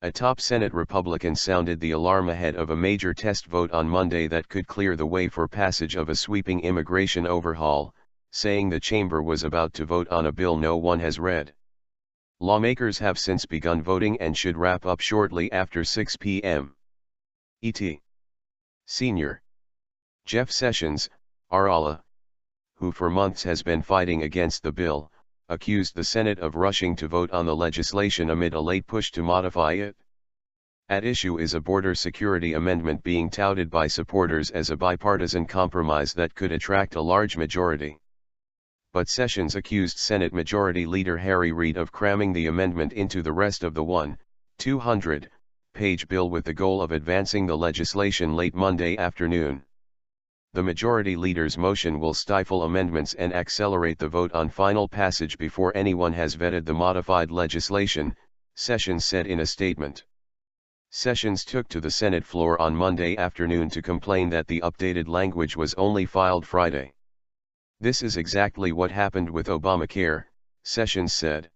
A top Senate Republican sounded the alarm ahead of a major test vote on Monday that could clear the way for passage of a sweeping immigration overhaul, saying the chamber was about to vote on a bill no one has read. Lawmakers have since begun voting and should wrap up shortly after 6 p.m. ET. Senior. Jeff Sessions, R.A., who for months has been fighting against the bill, accused the Senate of rushing to vote on the legislation amid a late push to modify it. At issue is a border security amendment being touted by supporters as a bipartisan compromise that could attract a large majority. But Sessions accused Senate Majority Leader Reid of cramming the amendment into the rest of the 200-page bill with the goal of advancing the legislation late Monday afternoon. The Majority Leader's motion will stifle amendments and accelerate the vote on final passage before anyone has vetted the modified legislation, Sessions said in a statement. Sessions took to the Senate floor on Monday afternoon to complain that the updated language was only filed Friday. "This is exactly what happened with Obamacare," Sessions said.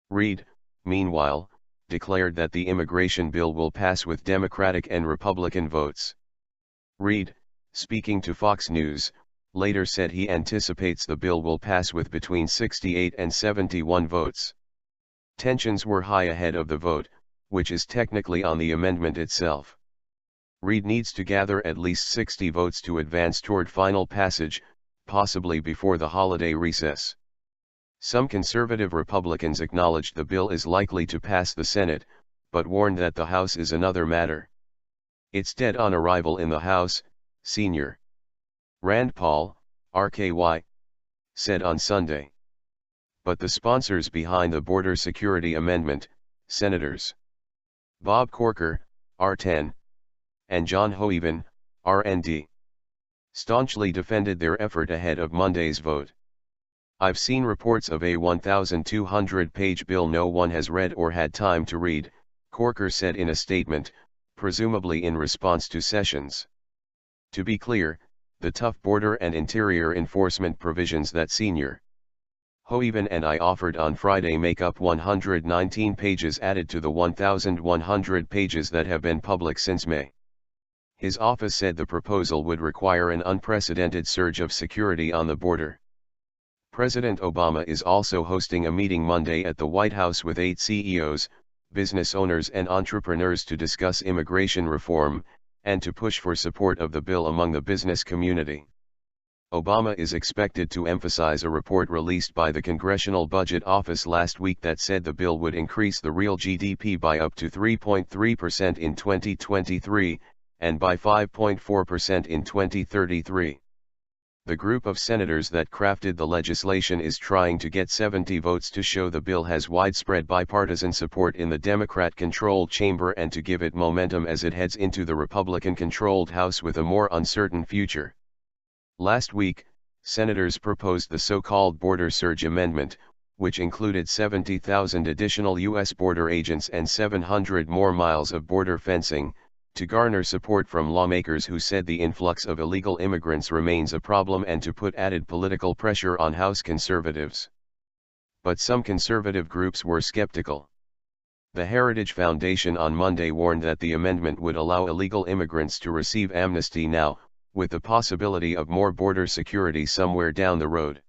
Reid, meanwhile, declared that the immigration bill will pass with Democratic and Republican votes. Reid, speaking to Fox News, later said he anticipates the bill will pass with between 68 and 71 votes. Tensions were high ahead of the vote, which is technically on the amendment itself. Reid needs to gather at least 60 votes to advance toward final passage, possibly before the holiday recess. Some conservative Republicans acknowledged the bill is likely to pass the Senate, but warned that the House is another matter. "It's dead on arrival in the House," Senior. Rand Paul, RKY, said on Sunday. But the sponsors behind the border security amendment, Senators Bob Corker, R10, and John Hoeven, RND, staunchly defended their effort ahead of Monday's vote. "I've seen reports of a 1,200-page bill no one has read or had time to read," Corker said in a statement, presumably in response to Sessions. To be clear, the tough border and interior enforcement provisions that Senior Hoeven and I offered on Friday make up 119 pages added to the 1,100 pages that have been public since May. His office said the proposal would require an unprecedented surge of security on the border. President Obama is also hosting a meeting Monday at the White House with 8 CEOs, business owners and entrepreneurs to discuss immigration reform, and to push for support of the bill among the business community. Obama is expected to emphasize a report released by the Congressional Budget Office last week that said the bill would increase the real GDP by up to 3.3% in 2023, and by 5.4% in 2033. The group of senators that crafted the legislation is trying to get 70 votes to show the bill has widespread bipartisan support in the Democrat-controlled chamber and to give it momentum as it heads into the Republican-controlled House with a more uncertain future. Last week, senators proposed the so-called Border Surge Amendment, which included 70,000 additional U.S. border agents and 700 more miles of border fencing, to garner support from lawmakers who said the influx of illegal immigrants remains a problem and to put added political pressure on House conservatives. But some conservative groups were skeptical. The Heritage Foundation on Monday warned that the amendment would allow illegal immigrants to receive amnesty now, with the possibility of more border security somewhere down the road.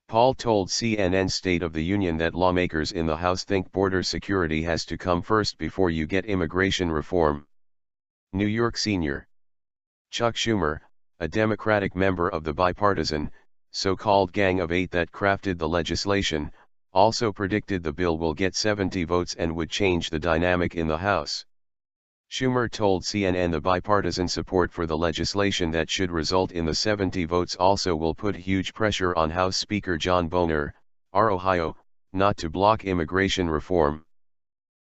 Paul told CNN State of the Union that lawmakers in the House think border security has to come first before you get immigration reform. New York Senior Chuck Schumer, a Democratic member of the bipartisan, so-called Gang of Eight that crafted the legislation, also predicted the bill will get 70 votes and would change the dynamic in the House. Schumer told CNN the bipartisan support for the legislation that should result in the 70 votes also will put huge pressure on House Speaker John Boehner, R. Ohio, not to block immigration reform.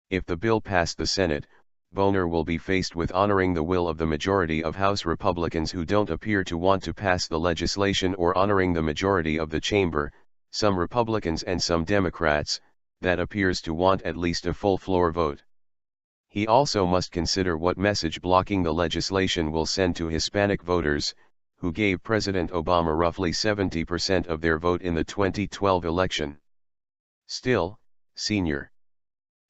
If the bill passed the Senate, Boehner will be faced with honoring the will of the majority of House Republicans who don't appear to want to pass the legislation or honoring the majority of the chamber, some Republicans and some Democrats, that appears to want at least a full floor vote. He also must consider what message blocking the legislation will send to Hispanic voters, who gave President Obama roughly 70% of their vote in the 2012 election. Still, Senior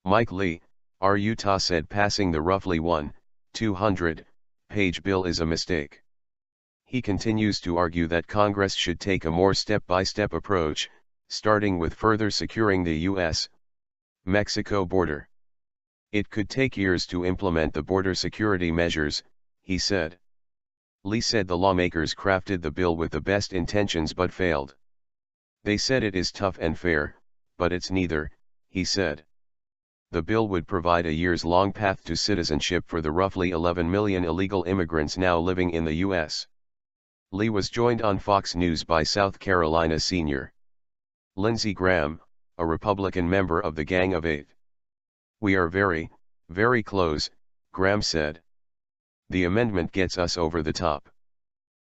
Mike Lee, Utah said passing the roughly 200-page bill is a mistake. He continues to argue that Congress should take a more step-by-step approach, starting with further securing the U.S.-Mexico border. It could take years to implement the border security measures, he said. Lee said the lawmakers crafted the bill with the best intentions but failed. They said it is tough and fair, but it's neither, he said. The bill would provide a years-long path to citizenship for the roughly 11 million illegal immigrants now living in the U.S. Lee was joined on Fox News by South Carolina Senior Lindsey Graham, a Republican member of the Gang of Eight. "We are very, very close," Graham said. "The amendment gets us over the top.